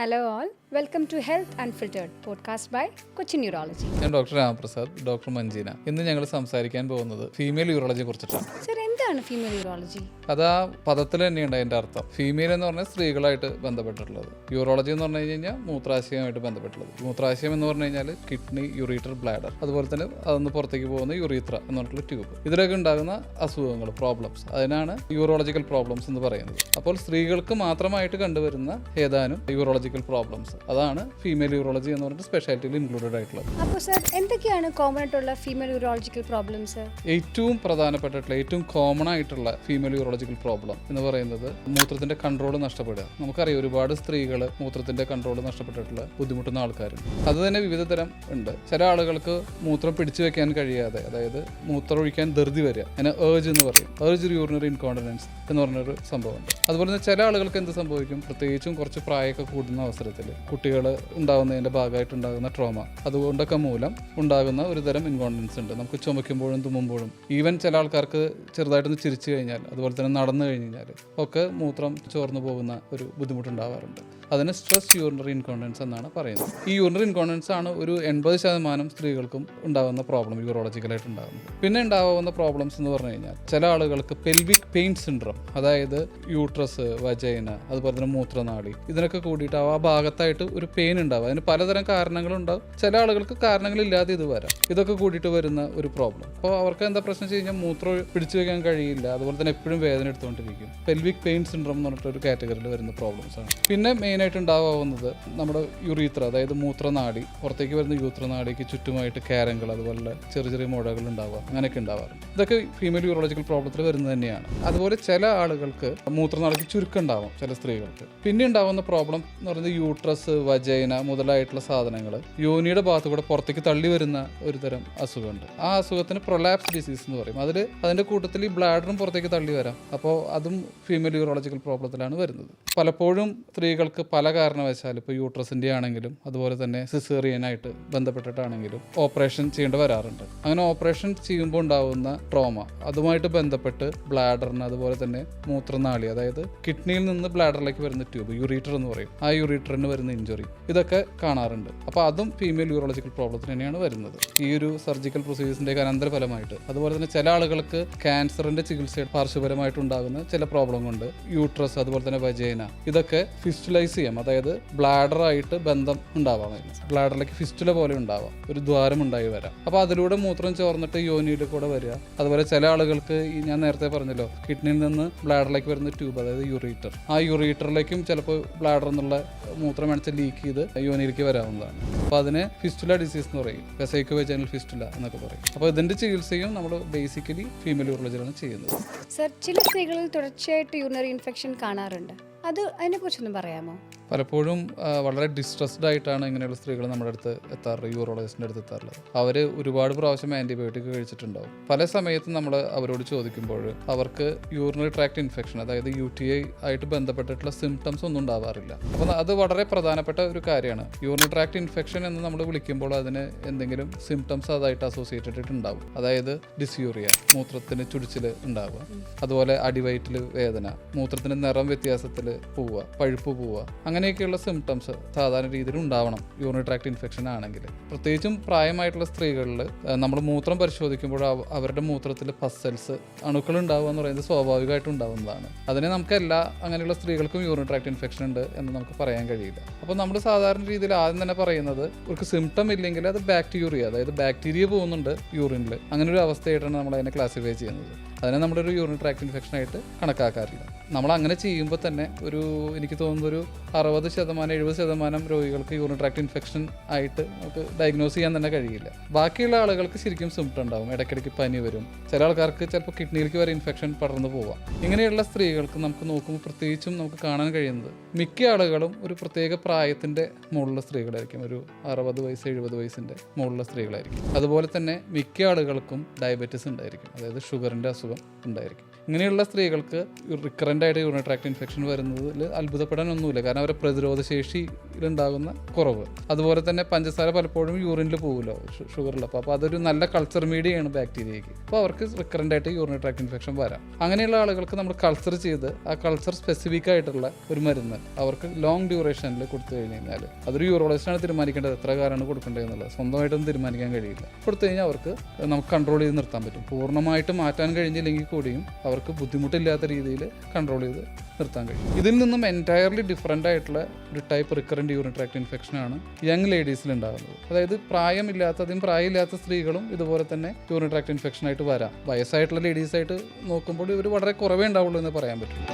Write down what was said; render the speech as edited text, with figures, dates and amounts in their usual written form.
Hello all, welcome to Health Unfiltered, podcast by Cochin Urology. ഞാൻ doctor Ramaprasad, doctor മഞ്ജീന. ഇന്ന് ഞങ്ങൾ സംസാരിക്കാൻ പോകുന്നത് ഫീമെയിൽ യൂറോളജിയെ കുറിച്ചിട്ടാണ്. സർ, എന്താണ് ഫീമെയിൽ യൂറോളജി? അത് ആ പദത്തിൽ തന്നെയുണ്ട് അതിൻ്റെ അർത്ഥം. ഫീമെയിൽ എന്ന് പറഞ്ഞാൽ സ്ത്രീകളായിട്ട് ബന്ധപ്പെട്ടിട്ടുള്ളത്. യൂറോളജി എന്ന് പറഞ്ഞു കഴിഞ്ഞാൽ മൂത്രാശയമായിട്ട് ബന്ധപ്പെട്ടുള്ളത്. മൂത്രാശയം എന്ന് പറഞ്ഞു കഴിഞ്ഞാൽ കിഡ്നി, യൂറീറ്റർ, ബ്ലാഡർ, അതുപോലെ തന്നെ അതൊന്ന് പുറത്തേക്ക് പോകുന്ന യൂറീത്ര എന്ന് പറഞ്ഞിട്ടുള്ള ട്യൂബ്. ഇതിലൊക്കെ ഉണ്ടാകുന്ന അസുഖങ്ങൾ, പ്രോബ്ലംസ്, അതിനാണ് യൂറോളജിക്കൽ പ്രോബ്ലംസ് എന്ന് പറയുന്നത്. അപ്പോൾ സ്ത്രീകൾക്ക് മാത്രമായിട്ട് കണ്ടുവരുന്ന ഏതാനും യൂറോളജിക്കൽ പ്രോബ്ലംസ്, അതാണ് ഫീമെയിൽ യൂറോളജി എന്ന് പറഞ്ഞിട്ട് സ്പെഷ്യാലിറ്റിയിൽ ഇൻക്ലൂഡഡ് ആയിട്ടുള്ളത്. അപ്പോൾ സർ, എന്തൊക്കെയാണ് കോമൺ ആയിട്ടുള്ള ഫീമെയിൽ യൂറോളജിക്കൽ പ്രോബ്ലംസ്? ഏറ്റവും പ്രധാനപ്പെട്ടിട്ടുള്ള ഏറ്റവും കോമൺ ആയിട്ടുള്ള ഫീമെയിൽ യൂറോളജിക്കൽ പ്രോബ്ലം എന്ന് പറയുന്നത് മൂത്രത്തിന്റെ കൺട്രോൾ നഷ്ടപ്പെടുക. നമുക്കറിയാം, ഒരുപാട് സ്ത്രീകൾ മൂത്രത്തിന്റെ കൺട്രോൾ നഷ്ടപ്പെട്ടിട്ടുള്ള ബുദ്ധിമുട്ടുന്ന ആൾക്കാരുണ്ട്. അത് തന്നെ വിവിധ തരം ഉണ്ട്. ചില ആളുകൾക്ക് മൂത്രം പിടിച്ചു വെക്കാൻ കഴിയാതെ, അതായത് മൂത്രം ഒഴിക്കാൻ ധൃതി വരിക, അതിനെ ഏർജ് എന്ന് പറയും. ഏർജ് യൂറിനറി ഇൻകോണ്ടിനൻസ് എന്ന് പറഞ്ഞൊരു സംഭവമുണ്ട്. അതുപോലെ തന്നെ ചില ആളുകൾക്ക് എന്ത് സംഭവിക്കും, പ്രത്യേകിച്ചും കുറച്ച് പ്രായമൊക്കെ കൂടുന്ന അവസരത്തിൽ കുട്ടികൾ ഉണ്ടാകുന്നതിന്റെ ഭാഗമായിട്ടുണ്ടാകുന്ന ട്രോമ, അതുകൊണ്ടൊക്കെ മൂലം ഉണ്ടാകുന്ന ഒരു തരം ഇൻകോണ്ടിനൻസ് ഉണ്ട്. നമുക്ക് ചുമയ്ക്കുമ്പോഴും തുമ്മുമ്പോഴും, ഈവൻ ചില ആൾക്കാർക്ക് ചെറുതായിട്ടൊന്ന് ചിരിച്ചു കഴിഞ്ഞാൽ, അതുപോലെ തന്നെ നടന്നു കഴിഞ്ഞാൽ ഒക്കെ മൂത്രം ചോർന്നു പോകുന്ന ഒരു ബുദ്ധിമുട്ടുണ്ടാവാറുണ്ട്. അതിന് സ്ട്രെസ് യൂറിനറി ഇൻകോണ്ടിനൻസ് എന്നാണ് പറയുന്നത്. ഈ യൂറിനറി ഇൻകോണ്ടിനൻസ് ആണ് ഒരു 80% സ്ത്രീകൾക്കും ഉണ്ടാകുന്ന പ്രോബ്ലം, യൂറോളജിക്കലായിട്ട് ഉണ്ടാകുന്നത്. പിന്നെ ഉണ്ടാവുന്ന പ്രോബ്ലംസ് എന്ന് പറഞ്ഞു കഴിഞ്ഞാൽ, ചില ആളുകൾക്ക് പെൽവിക് പെയിൻ സിൻഡ്രം, അതായത് യൂട്രസ്, വജൈന, അതുപോലെ തന്നെ മൂത്രനാളി, ഇതിനൊക്കെ കൂടിയിട്ട് ആ ഭാഗത്തായിട്ട് ഒരു പെയിൻ ഉണ്ടാവും. അതിന് പലതരം കാരണങ്ങളുണ്ടാവും. ചില ആളുകൾക്ക് കാരണങ്ങളില്ലാതെ ഇത് വരാം. ഇതൊക്കെ കൂടിയിട്ട് വരുന്ന ഒരു പ്രോബ്ലം. അപ്പോൾ അവർക്ക് എന്താ പ്രശ്നം വെച്ച് കഴിഞ്ഞാൽ, മൂത്രം പിടിച്ചു വയ്ക്കാൻ കഴിയില്ല, അതുപോലെ തന്നെ എപ്പോഴും വേദന എടുത്തുകൊണ്ടിരിക്കും. പെൽവിക് പെയിൻ സിൻഡ്രം എന്ന് പറഞ്ഞിട്ട് ഒരു കാറ്റഗറിയിൽ വരുന്ന പ്രോബ്ലംസ് ആണ്. പിന്നെ മെയിനായിട്ട് ഉണ്ടാവുന്നത് നമ്മുടെ യൂറീത്ര, അതായത് മൂത്രനാടി, പുറത്തേക്ക് വരുന്ന യൂത്രനാടിക്ക് ചുറ്റുമായിട്ട് കാരങ്ങൾ, അതുപോലെ ചെറിയ ചെറിയ മുഴകൾ ഉണ്ടാവുക, അങ്ങനെയൊക്കെ ഉണ്ടാവാറുണ്ട്. ഇതൊക്കെ ഫീമെയിൽ യൂറോളജിക്കൽ പ്രോബ്ലത്തിൽ വരുന്നത് തന്നെയാണ്. അതുപോലെ ചില ആളുകൾക്ക് മൂത്രനാടിക്ക് ചുരുക്കം ഉണ്ടാവും, ചില സ്ത്രീകൾക്ക്. പിന്നെ ഉണ്ടാവുന്ന പ്രോബ്ലം എന്ന് പറയുന്നത് യൂട്രസ്, വജൈന മുതലായിട്ടുള്ള സാധനങ്ങൾ യോനിയുടെ ഭാഗത്ത് കൂടെ പുറത്തേക്ക് തള്ളി വരുന്ന ഒരു തരം അസുഖമുണ്ട്. ആ അസുഖത്തിന് പ്രൊലാപ്സ് ഡിസീസ് എന്ന് പറയും. അതിന്റെ കൂട്ടത്തിൽ ഈ ബ്ലാഡറും പുറത്തേക്ക് തള്ളി വരാം. അപ്പോൾ അതും ഫീമെയിൽ യൂറോളജിക്കൽ പ്രോബ്ലത്തിലാണ് വരുന്നത്. പലപ്പോഴും സ്ത്രീകൾക്ക് പല കാരണവശാൽ, ഇപ്പോൾ യൂട്രസിൻ്റെ ആണെങ്കിലും അതുപോലെ തന്നെ സിസേറിയനായിട്ട് ബന്ധപ്പെട്ടിട്ടാണെങ്കിലും ഓപ്പറേഷൻ ചെയ്യേണ്ടി വരാറുണ്ട്. അങ്ങനെ ഓപ്പറേഷൻ ചെയ്യുമ്പോൾ ഉണ്ടാകുന്ന ട്രോമ, അതുമായിട്ട് ബന്ധപ്പെട്ട് ബ്ലാഡറിന്, അതുപോലെ തന്നെ മൂത്രനാളി, അതായത് കിഡ്നിയിൽ നിന്ന് ബ്ലാഡറിലേക്ക് വരുന്ന ട്യൂബ്, യൂറീറ്റർ എന്ന് പറയും, ആ യൂറീറ്ററിന് വരുന്ന ഇഞ്ചുറി, ഇതൊക്കെ കാണാറുണ്ട്. അപ്പോൾ അതും ഫീമെയിൽ യൂറോളജിക്കൽ പ്രോബ്ലത്തിന് തന്നെയാണ് വരുന്നത്. ഈ ഒരു സർജിക്കൽ പ്രൊസീജിയറിന്റെ അനന്തരഫലമായിട്ട്. അതുപോലെ തന്നെ ചില ആളുകൾക്ക് ക്യാൻസറിന്റെ ചികിത്സയുടെ പാർശ്വഫലമായിട്ടുണ്ടാകുന്ന ചില പ്രോബ്ലം കൊണ്ട് യൂട്രസ്, അതുപോലെ തന്നെ വജൈന, ഇതൊക്കെ ഫിസ്റ്റുലൈസ് ചെയ്യാം, അതായത് ബ്ലാഡറായിട്ട് ബന്ധം ഉണ്ടാവാം. ബ്ലാഡറിലേക്ക് ഫിസ്റ്റുല പോലെ ഉണ്ടാവാം, ഒരു ദ്വാരം ഉണ്ടായി വരാം. അപ്പോൾ അതിലൂടെ മൂത്രം ചോർന്നിട്ട് യോനിയിൽ കൂടെ വരിക. അതുപോലെ ചില ആളുകൾക്ക്, ഞാൻ നേരത്തെ പറഞ്ഞല്ലോ, കിഡ്നിയിൽ നിന്ന് ബ്ലാഡറിലേക്ക് വരുന്ന ട്യൂബ്, അതായത് യൂറീറ്റർ, ആ യൂറീറ്ററിലേക്കും ചിലപ്പോൾ ബ്ലാഡർ എന്നുള്ള മൂത്രം അടിച്ച് ലീക്ക് ചെയ്ത് യോനിയിലേക്ക് വരാവുന്നതാണ്. അപ്പോൾ അതിന് ഫിസ്റ്റുല ഡിസീസ് എന്ന് പറയും, വെസൈക്കോ വെജൈനൽ ഫിസ്റ്റുല എന്നൊക്കെ പറയും. അപ്പോൾ ഇതിന്റെ ചികിത്സയും നമ്മൾ ബേസിക്കലി ഫീമെയിൽ യൂറോളജിയിലാണ് ചെയ്യുന്നത്. സർ, ചില സ്ത്രീകളിൽ തുടർച്ചയായിട്ട് യൂറിനറി ഇൻഫെക്ഷൻ കാണാറുണ്ട്. അതിനെക്കുറിച്ചൊന്നും പറയാമോ? പലപ്പോഴും വളരെ ഡിസ്ട്രസ്ഡ് ആയിട്ടാണ് ഇങ്ങനെയുള്ള സ്ത്രീകൾ നമ്മുടെ അടുത്ത് എത്താറുള്ളത്, യൂറോളജിസ്റ്റിൻ്റെ അടുത്ത് എത്താറുള്ളത്. അവർ ഒരുപാട് പ്രാവശ്യം ആൻറ്റിബയോട്ടിക് കഴിച്ചിട്ടുണ്ടാവും. പല സമയത്തും നമ്മൾ അവരോട് ചോദിക്കുമ്പോൾ അവർക്ക് യൂറിനറി ട്രാക്ട് ഇൻഫെക്ഷൻ, അതായത് UTI ആയിട്ട് ബന്ധപ്പെട്ടിട്ടുള്ള സിംറ്റംസ് ഒന്നും ഉണ്ടാവാറില്ല. അപ്പോൾ അത് വളരെ പ്രധാനപ്പെട്ട ഒരു കാര്യമാണ്. യൂറിനറി ട്രാക്ട് ഇൻഫെക്ഷൻ എന്ന് നമ്മൾ വിളിക്കുമ്പോൾ അതിന് എന്തെങ്കിലും സിംറ്റംസ് അതായിട്ട് അസോസിയേറ്റഡ് ഉണ്ടാവും. അതായത് ഡിസ്യൂറിയ, മൂത്രത്തിന് ചുടിച്ചിൽ ഉണ്ടാവുക, അതുപോലെ അടിവയറ്റിൽ വേദന, മൂത്രത്തിന് നിറം വ്യത്യാസത്തിൽ പോവുക, പഴുപ്പ് പോവുക, അങ്ങനെയൊക്കെയുള്ള സിംറ്റംസ് സാധാരണ രീതിയിൽ ഉണ്ടാവണം യൂറിനറി ട്രാക്ട് ഇൻഫെക്ഷൻ ആണെങ്കിൽ. പ്രത്യേകിച്ചും പ്രായമായിട്ടുള്ള സ്ത്രീകളിൽ നമ്മൾ മൂത്രം പരിശോധിക്കുമ്പോൾ അവരുടെ മൂത്രത്തിൽ പസൽസ്, അണുക്കൾ ഉണ്ടാവുക എന്ന് പറയുന്നത് സ്വാഭാവികമായിട്ടും ഉണ്ടാവുന്നതാണ്. അതിനെ നമുക്ക് അങ്ങനെയുള്ള സ്ത്രീകൾക്കും യൂറിനറി ട്രാക്ട് ഇൻഫെക്ഷൻ ഉണ്ട് എന്ന് നമുക്ക് പറയാൻ കഴിയില്ല. അപ്പോൾ നമ്മൾ സാധാരണ രീതിയിൽ ആദ്യം തന്നെ പറയുന്നത്, ഒരു സിംറ്റം ഇല്ലെങ്കിൽ അത് ബാക്ടീരിയ, അതായത് ബാക്ടീരിയ പോകുന്നുണ്ട് യൂറിനിൽ, അങ്ങനെ ഒരു അവസ്ഥയായിട്ടാണ് നമ്മൾ അതിനെ ക്ലാസിഫൈ ചെയ്യുന്നത്. അതിനെ നമ്മളൊരു യൂറിനറി ട്രാക്ട് ഇൻഫെക്ഷൻ ആയിട്ട് കണക്കാക്കാറില്ല. നമ്മൾ അങ്ങനെ ചെയ്യുമ്പോൾ തന്നെ എനിക്ക് തോന്നുന്നു ഒരു 60-70% രോഗികൾക്ക് യൂറിനറി ട്രാക്ട് ഇൻഫെക്ഷൻ ആയിട്ട് നമുക്ക് ഡയഗ്നോസ് ചെയ്യാൻ തന്നെ കഴിയില്ല. ബാക്കിയുള്ള ആളുകൾക്ക് ശരിക്കും സിംറ്റം ഉണ്ടാവും, ഇടയ്ക്കിടയ്ക്ക് പനി വരും, ചില ആൾക്കാർക്ക് ചിലപ്പോൾ കിഡ്നിയിലേക്ക് വരെ ഇൻഫെക്ഷൻ പടർന്നു പോവാം. ഇങ്ങനെയുള്ള സ്ത്രീകൾക്ക് നമുക്ക് നോക്കുമ്പോൾ പ്രത്യേകിച്ചും നമുക്ക് കാണാൻ കഴിയുന്നത്, മിക്ക ആളുകളും ഒരു പ്രത്യേക പ്രായത്തിൻ്റെ മുകളിലുള്ള സ്ത്രീകളായിരിക്കും, ഒരു 60 വയസ്സ് 70 വയസ്സിൻ്റെ മുകളിലുള്ള സ്ത്രീകളായിരിക്കും. അതുപോലെ തന്നെ മിക്ക ആളുകൾക്കും ഡയബറ്റിസ് ഉണ്ടായിരിക്കും, അതായത് ഷുഗറിൻ്റെ അസുഖം ഉണ്ടായിരിക്കും. ഇങ്ങനെയുള്ള സ്ത്രീകൾക്ക് റിക്കറൻ്റ് ആയിട്ട് യൂറിനറി ട്രാക്ട് ഇൻഫെക്ഷൻ വരുന്നതിൽ അത്ഭുതപ്പെടാനൊന്നുമില്ല. കാരണം അവരുടെ പ്രതിരോധ ശേഷിയിലുണ്ടാകുന്ന കുറവ്. അതുപോലെ തന്നെ പഞ്ചസാര പലപ്പോഴും യൂറിനിൽ പോകുമല്ലോ, ഷുഗറിലപ്പോൾ. അപ്പോൾ അതൊരു നല്ല കൾച്ചർ മീഡിയയാണ് ബാക്ടീരിയയ്ക്ക്. അപ്പോൾ അവർക്ക് റിക്കറൻ്റ് ആയിട്ട് യൂറിനറി ട്രാക്ട് ഇൻഫെക്ഷൻ വരാം. അങ്ങനെയുള്ള ആളുകൾക്ക് നമ്മൾ കൾച്ചർ ചെയ്ത് ആ കൾച്ചർ സ്പെസിഫിക് ആയിട്ടുള്ള ഒരു മരുന്ന് അവർക്ക് ലോങ് ഡ്യൂറേഷനിൽ കൊടുത്തു കഴിഞ്ഞ് കഴിഞ്ഞാൽ അതൊരു യൂറോളജിസ്റ്റാണ് തീരുമാനിക്കേണ്ടത് എത്ര കാലമാണ് കൊടുക്കേണ്ടത് എന്നുള്ളത്. സ്വന്തമായിട്ടൊന്നും തീരുമാനിക്കാൻ കഴിയില്ല. കൊടുത്തു കഴിഞ്ഞാൽ അവർക്ക് നമുക്ക് കൺട്രോൾ ചെയ്ത് നിർത്താൻ പറ്റും. പൂർണ്ണമായിട്ട് മാറ്റാൻ കഴിഞ്ഞില്ലെങ്കിൽ കൂടിയും അവർക്ക് ബുദ്ധിമുട്ടില്ലാത്ത രീതിയിൽ കൺട്രോൾ ചെയ്ത് നിർത്താൻ കഴിയും. ഇതിൽ നിന്നും എൻറ്റയർലി ഡിഫറൻ്റ് ആയിട്ടുള്ള ഒരു ടൈപ്പ് റിക്കറൻറ്റ് യൂറിനറി ട്രാക്ട് ഇൻഫെക്ഷനാണ് യങ് ലേഡീസിൽ ഉണ്ടാകുന്നത്. അതായത് പ്രായമില്ലാത്ത സ്ത്രീകളും ഇതുപോലെ തന്നെ യൂറിനറി ട്രാക്ട് ഇൻഫെക്ഷനായിട്ട് വരാം. വയസ്സായിട്ടുള്ള ലേഡീസായിട്ട് നോക്കുമ്പോൾ ഇവർ വളരെ കുറവേ ഉണ്ടാവുള്ളൂ എന്ന് പറയാൻ പറ്റും.